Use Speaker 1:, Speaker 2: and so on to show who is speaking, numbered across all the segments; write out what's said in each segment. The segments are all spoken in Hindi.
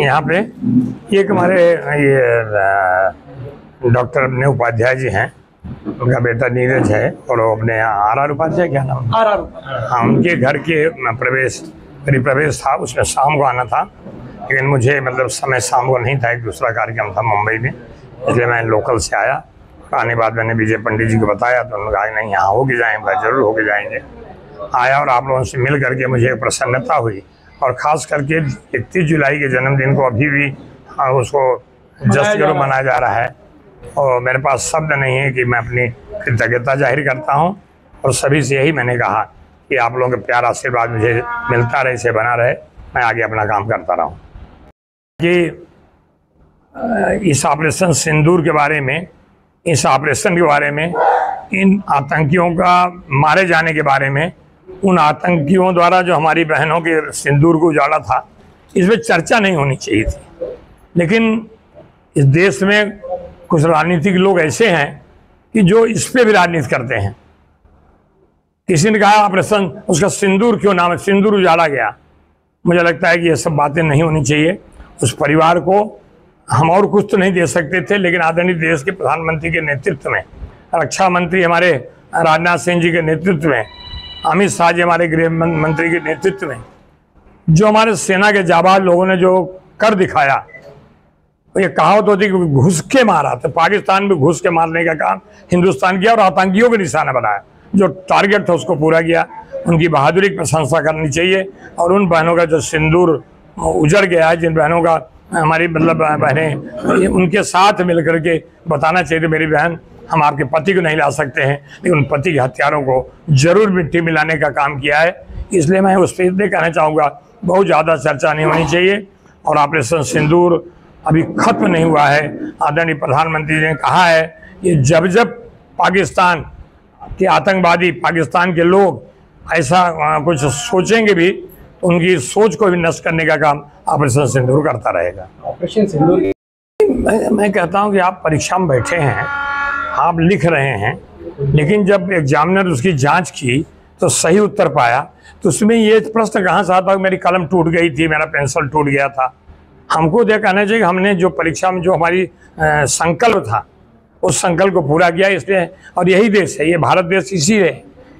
Speaker 1: यहाँ पे एक हमारे ये डॉक्टर अपने उपाध्याय जी हैं, उनका बेटा नीरज है, और वो अपने आर उपाध्याय, क्या नाम, हाँ, उनके घर के परिप्रवेश था, उसमें शाम को आना था, लेकिन मुझे मतलब समय शाम को नहीं था, एक दूसरा कार्यक्रम था मुंबई में, इसलिए मैं लोकल से आया। आने के बाद मैंने विजय पंडित जी को बताया तो उन्होंने कहा नहीं, यहाँ होके जाएंगे, जरूर होके जाएंगे। आया और आप लोगों से मिल करके मुझे प्रसन्नता हुई, और ख़ास करके 31 जुलाई के जन्मदिन को अभी भी उसको जश्न के रूप मनाया जा रहा है, और मेरे पास शब्द नहीं है कि मैं अपनी कृतज्ञता जाहिर करता हूँ। और सभी से यही मैंने कहा कि आप लोगों का प्यार आशीर्वाद मुझे मिलता रहे, इसे बना रहे, मैं आगे अपना काम करता रहूँ। कि इस ऑपरेशन सिंदूर के बारे में, इस ऑपरेशन के बारे में, इन आतंकियों का मारे जाने के बारे में, उन आतंकियों द्वारा जो हमारी बहनों के सिंदूर को उजाड़ा था, इस पर चर्चा नहीं होनी चाहिए थी। लेकिन इस देश में कुछ राजनीतिक लोग ऐसे हैं कि जो इस पे भी राजनीति करते हैं। किसी ने कहा ऑपरेशन, उसका सिंदूर क्यों नाम है, सिंदूर उजाड़ा गया। मुझे लगता है कि ये सब बातें नहीं होनी चाहिए। उस परिवार को हम और कुछ तो नहीं दे सकते थे, लेकिन आदरणीय देश के प्रधानमंत्री के नेतृत्व में, रक्षा मंत्री हमारे राजनाथ सिंह जी के नेतृत्व में, अमित शाह जी हमारे गृह मंत्री के नेतृत्व में, जो हमारे सेना के जाबाज लोगों ने जो कर दिखाया, तो ये कहावत होती कि घुस के मारा, तो पाकिस्तान में घुस के मारने का काम हिंदुस्तान किया और आतंकियों के निशाना बनाया। जो टारगेट था उसको पूरा किया। उनकी बहादुरी की प्रशंसा करनी चाहिए। और उन बहनों का जो सिंदूर उजड़ गया है, जिन बहनों का हमारी मतलब बहनें, उनके साथ मिल करके बताना चाहिए मेरी बहन, हम आपके पति को नहीं ला सकते हैं, लेकिन उन पति के हत्यारों को जरूर मिट्टी मिलाने का काम किया है। इसलिए मैं उस पर इसलिए कहना चाहूँगा, बहुत ज़्यादा चर्चा नहीं होनी चाहिए। और ऑपरेशन सिंदूर अभी खत्म नहीं हुआ है। आदरणीय प्रधानमंत्री ने कहा है कि जब जब पाकिस्तान के आतंकवादी, पाकिस्तान के लोग ऐसा कुछ सोचेंगे भी, तो उनकी सोच को भी नष्ट करने का काम ऑपरेशन सिंदूर करता रहेगा।
Speaker 2: ऑपरेशन सिंदूर
Speaker 1: मैं कहता हूं कि आप परीक्षा में बैठे हैं, आप लिख रहे हैं, लेकिन जब एग्जामिनर उसकी जांच की तो सही उत्तर पाया, तो उसमें ये प्रश्न कहाँ से आता कि मेरी कलम टूट गई थी, मेरा पेंसिल टूट गया था। हमको यह कहना चाहिए कि हमने जो परीक्षा में जो हमारी संकल्प था, उस संकल्प को पूरा किया। इसलिए, और यही देश है, ये भारत देश, इसी है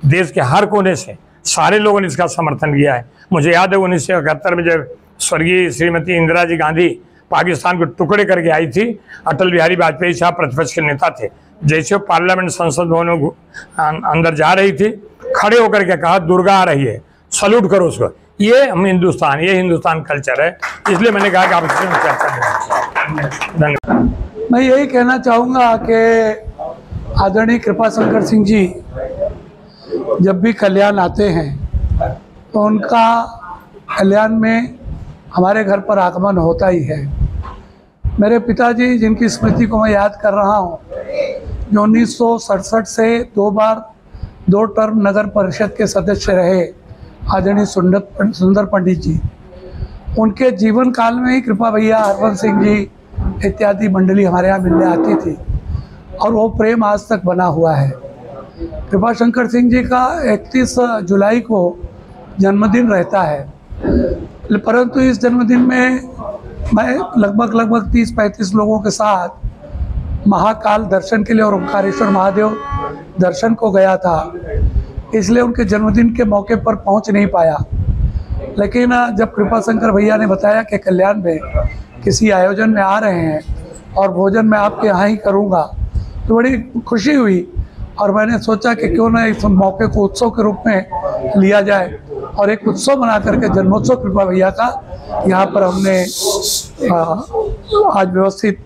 Speaker 1: देश के हर कोने से सारे लोगों ने इसका समर्थन किया है। मुझे याद है 1971 में जब स्वर्गीय श्रीमती इंदिरा जी गांधी पाकिस्तान को टुकड़े करके आई थी, अटल बिहारी वाजपेयी साहब प्रतिपक्ष के नेता थे, जैसे वो पार्लियामेंट संसद भवन में अंदर जा रही थी, खड़े होकर के कहा दुर्गा आ रही है, सल्यूट करो उसको। ये हम हिंदुस्तान, ये हिंदुस्तान कल्चर है। इसलिए मैंने कहा कि आप इसमें चर्चा नहीं। धन्यवाद।
Speaker 2: मैं यही कहना चाहूँगा कि आदरणीय कृपाशंकर सिंह जी जब भी कल्याण आते हैं तो उनका कल्याण में हमारे घर पर आगमन होता ही है। मेरे पिताजी, जिनकी स्मृति को मैं याद कर रहा हूँ, जो 1967 से 2 टर्म नगर परिषद के सदस्य रहे, आदरणीय सुंदर पंडित जी, उनके जीवन काल में ही कृपा भैया, हरवंश सिंह जी इत्यादि मंडली हमारे यहाँ मिलने आती थी, और वो प्रेम आज तक बना हुआ है। कृपाशंकर सिंह जी का 31 जुलाई को जन्मदिन रहता है, परंतु इस जन्मदिन में मैं लगभग 30-35 लोगों के साथ महाकाल दर्शन के लिए और ओंकारेश्वर महादेव दर्शन को गया था, इसलिए उनके जन्मदिन के मौके पर पहुंच नहीं पाया। लेकिन जब कृपाशंकर भैया ने बताया कि कल्याण में किसी आयोजन में आ रहे हैं और भोजन मैं आपके यहाँ ही करूँगा, तो बड़ी खुशी हुई। और मैंने सोचा कि क्यों ना इस मौके को उत्सव के रूप में लिया जाए, और एक उत्सव बना करके जन्मोत्सव कृपा भैया का यहाँ पर हमने आज व्यवस्थित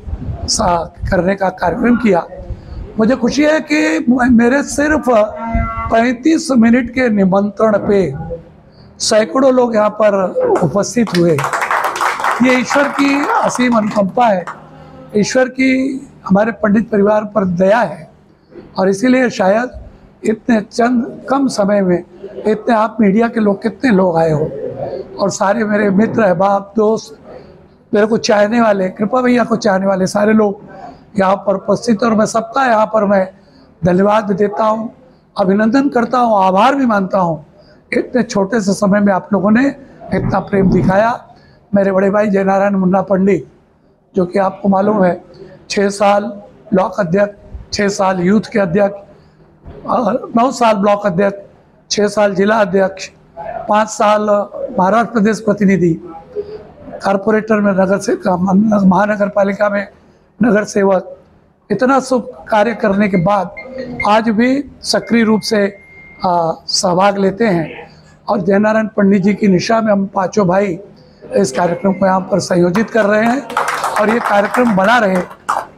Speaker 2: करने का कार्यक्रम किया। मुझे खुशी है कि मेरे सिर्फ 35 मिनट के निमंत्रण पे सैकड़ों लोग यहाँ पर उपस्थित हुए। ये ईश्वर की असीम अनुकंपा है, ईश्वर की हमारे पंडित परिवार पर दया है, और इसीलिए शायद इतने चंद कम समय में इतने आप मीडिया के लोग, कितने लोग आए हो, और सारे मेरे मित्र, अहबाब, दोस्त, मेरे को चाहने वाले, कृपा भैया को चाहने वाले सारे लोग यहाँ पर उपस्थित, और मैं सबका यहाँ पर मैं धन्यवाद देता हूँ, अभिनंदन करता हूँ, आभार भी मानता हूँ। इतने छोटे से समय में आप लोगों ने इतना प्रेम दिखाया। मेरे बड़े भाई जयनारायण मुन्ना पंडित, जो कि आपको मालूम है 6 साल ब्लॉक अध्यक्ष, 6 साल यूथ के अध्यक्ष, 9 साल ब्लॉक अध्यक्ष, 6 साल जिला अध्यक्ष, 5 साल महाराष्ट्र प्रदेश प्रतिनिधि, कारपोरेटर में नगर से महानगर पालिका में नगर सेवक, इतना सब कार्य करने के बाद आज भी सक्रिय रूप से सहभाग लेते हैं। और जयनारायण पंडित जी की निशा में हम पांचों भाई इस कार्यक्रम को यहाँ पर संयोजित कर रहे हैं और ये कार्यक्रम बना रहे।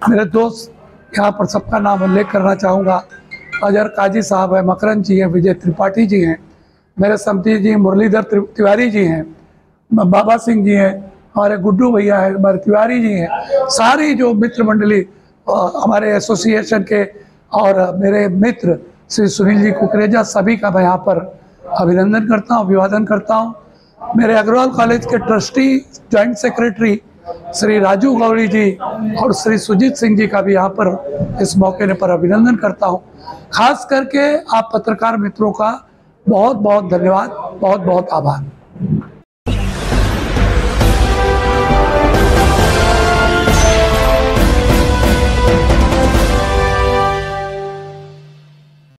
Speaker 2: मेरे दोस्त यहाँ पर सबका नाम उल्लेख करना चाहूँगा, अजहर काजी साहब है, मकरंद जी हैं, विजय त्रिपाठी जी हैं, मेरे समती जी मुरलीधर तिवारी जी हैं, बाबा सिंह जी हैं, हमारे गुड्डू भैया है, हमारे तिवारी जी हैं, सारी जो मित्र मंडली हमारे एसोसिएशन के और मेरे मित्र श्री सुनील जी कुकरेजा, सभी का मैं यहाँ पर अभिनंदन करता हूँ, अभिवादन करता हूँ। मेरे अग्रवाल कॉलेज के trustee joint secretary Shri Raju Gaudi ji और श्री सुजीत सिंह जी का भी यहाँ पर इस मौके पर अभिनंदन करता हूँ। खास करके आप पत्रकार मित्रों का बहुत बहुत धन्यवाद, बहुत बहुत आभार।